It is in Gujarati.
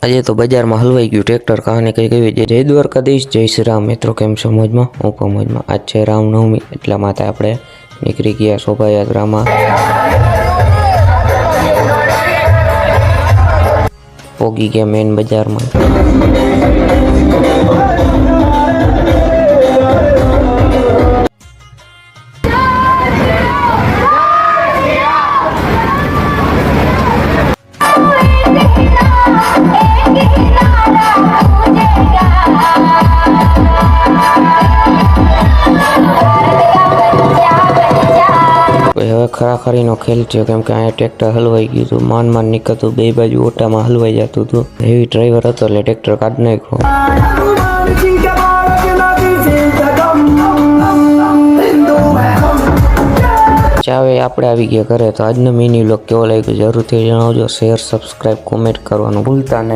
આજે તો બજારમાં હલવાઈ ગયું ટ્રેક્ટર કહાની કઈ કઈ જય દ્વારકાધીશ જય શ્રી રામ મિત્રો કેમ છો મોજમાં હું પણ મોજમાં આજ છે રામનવમી એટલા માટે આપણે નીકળી ગયા શોભાયાત્રામાં પોગી ગયા મેન બજારમાં હવે ખરાખરીનો ખેલ છે કેમ કે અહીંયા ટ્રેક્ટર હલવાઈ ગયું હતું માન નીકળતું બે બાજુ ઓટામાં હલવાઈ જતું હતું હેવી ડ્રાઈવર હતો એટલે ટ્રેક્ટર કાઢી નાખ્યો ચાવે આપણે આવી ગયા ઘરે તો આજનો મિની વ્લોગ કેવો લાગ્યો જરૂરથી જણાવજો શેર સબસ્ક્રાઈબ કોમેન્ટ કરવાનું ભૂલતા નહીં।